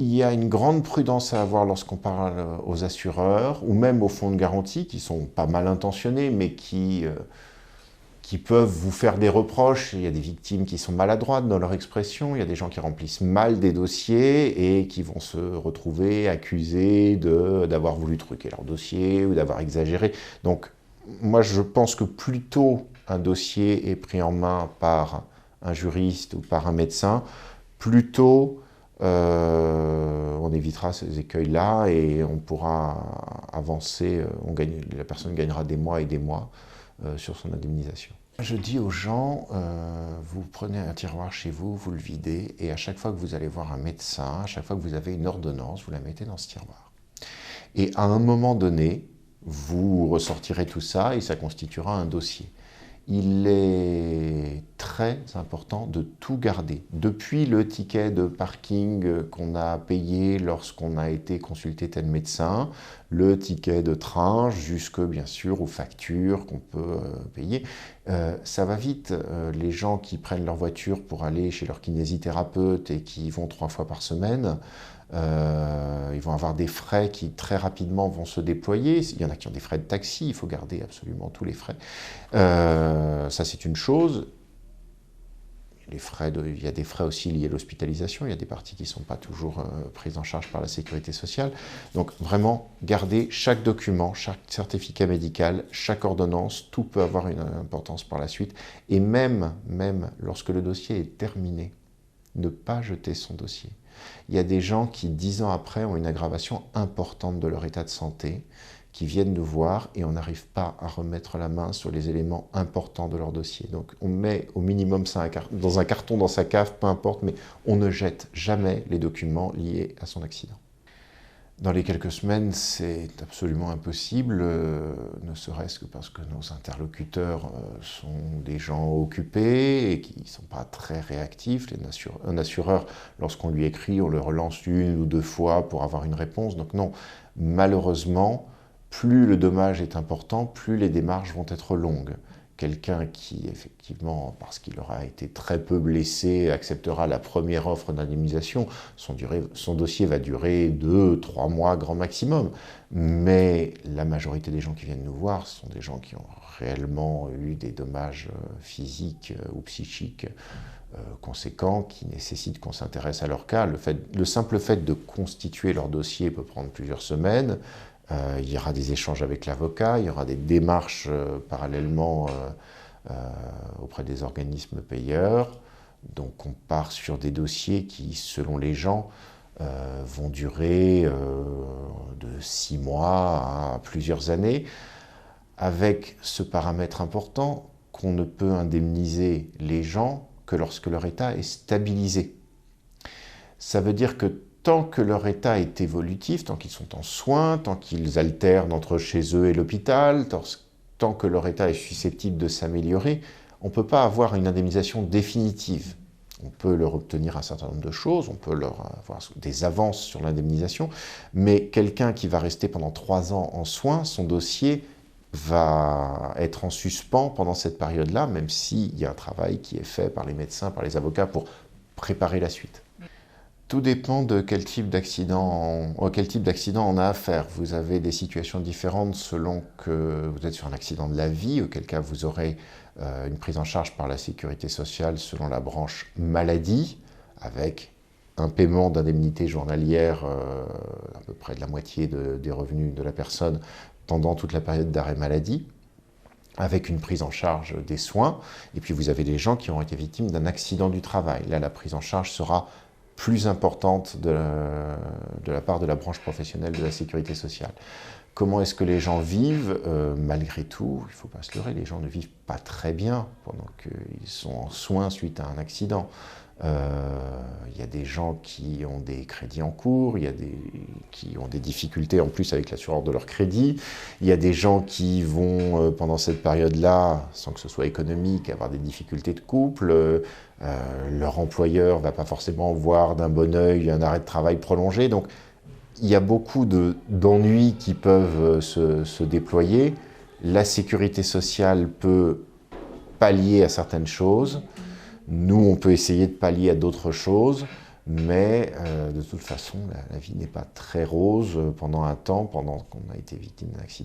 Il y a une grande prudence à avoir lorsqu'on parle aux assureurs, ou même aux fonds de garantie, qui sont pas mal intentionnés, mais qui peuvent vous faire des reproches. Il y a des victimes qui sont maladroites dans leur expression, il y a des gens qui remplissent mal des dossiers et qui vont se retrouver accusés d'avoir voulu truquer leur dossier ou d'avoir exagéré. Donc, moi, je pense que plus tôt un dossier est pris en main par un juriste ou par un médecin, plus tôt on évitera ces écueils-là et on pourra avancer, la personne gagnera des mois et des mois sur son indemnisation. Je dis aux gens, vous prenez un tiroir chez vous, vous le videz, et à chaque fois que vous allez voir un médecin, à chaque fois que vous avez une ordonnance, vous la mettez dans ce tiroir. Et à un moment donné, vous ressortirez tout ça et ça constituera un dossier. Il est très important de tout garder. Depuis le ticket de parking qu'on a payé lorsqu'on a été consulté tel médecin, le ticket de train, jusque bien sûr aux factures qu'on peut payer. Ça va vite. Les gens qui prennent leur voiture pour aller chez leur kinésithérapeute et qui y vont 3 fois par semaine, ils vont avoir des frais qui très rapidement vont se déployer. Il y en a qui ont des frais de taxi, il faut garder absolument tous les frais. Ça c'est une chose. Il y a des frais aussi liés à l'hospitalisation, il y a des parties qui ne sont pas toujours prises en charge par la sécurité sociale. Donc vraiment, gardez chaque document, chaque certificat médical, chaque ordonnance, tout peut avoir une importance par la suite. Et même lorsque le dossier est terminé, ne pas jeter son dossier. Il y a des gens qui, 10 ans après, ont une aggravation importante de leur état de santé, qui viennent nous voir et on n'arrive pas à remettre la main sur les éléments importants de leur dossier. Donc on met au minimum ça dans un carton, dans sa cave, peu importe, mais on ne jette jamais les documents liés à son accident. Dans les quelques semaines, c'est absolument impossible, ne serait-ce que parce que nos interlocuteurs sont des gens occupés et qui ne sont pas très réactifs. Un assureur, lorsqu'on lui écrit, on le relance 1 ou 2 fois pour avoir une réponse. Donc non, malheureusement, plus le dommage est important, plus les démarches vont être longues. Quelqu'un qui, effectivement, parce qu'il aura été très peu blessé, acceptera la première offre d'indemnisation, son dossier va durer 2-3 mois grand maximum. Mais la majorité des gens qui viennent nous voir sont des gens qui ont réellement eu des dommages physiques ou psychiques conséquents, qui nécessitent qu'on s'intéresse à leur cas. Le simple fait de constituer leur dossier peut prendre plusieurs semaines. Il y aura des échanges avec l'avocat, il y aura des démarches parallèlement auprès des organismes payeurs. Donc on part sur des dossiers qui, selon les gens, vont durer de 6 mois à plusieurs années, avec ce paramètre important qu'on ne peut indemniser les gens que lorsque leur état est stabilisé. Ça veut dire que tant que leur état est évolutif, tant qu'ils sont en soins, tant qu'ils alternent entre chez eux et l'hôpital, tant que leur état est susceptible de s'améliorer, on ne peut pas avoir une indemnisation définitive. On peut leur obtenir un certain nombre de choses, on peut leur avoir des avances sur l'indemnisation, mais quelqu'un qui va rester pendant 3 ans en soins, son dossier va être en suspens pendant cette période-là, même s'il y a un travail qui est fait par les médecins, par les avocats pour préparer la suite. Tout dépend de quel type d'accident on a à faire. Vous avez des situations différentes selon que vous êtes sur un accident de la vie, auquel cas vous aurez une prise en charge par la sécurité sociale selon la branche maladie, avec un paiement d'indemnité journalière à peu près de la moitié des revenus de la personne pendant toute la période d'arrêt maladie, avec une prise en charge des soins. Et puis vous avez des gens qui ont été victimes d'un accident du travail. Là, la prise en charge sera plus importante de la part de la branche professionnelle de la sécurité sociale. Comment est-ce que les gens vivent? Malgré tout, il ne faut pas se leurrer, les gens ne vivent pas très bien pendant qu'ils sont en soins suite à un accident. Il y a des gens qui ont des crédits en cours, il y a qui ont des difficultés en plus avec l'assureur de leur crédit, il y a des gens qui vont, pendant cette période-là, sans que ce soit économique, avoir des difficultés de couple, leur employeur ne va pas forcément voir d'un bon œil un arrêt de travail prolongé, donc il y a beaucoup d'ennuis qui peuvent se déployer. La sécurité sociale peut pallier à certaines choses. Nous, on peut essayer de pallier à d'autres choses. Mais de toute façon, la vie n'est pas très rose pendant un temps, pendant qu'on a été victime d'un accident.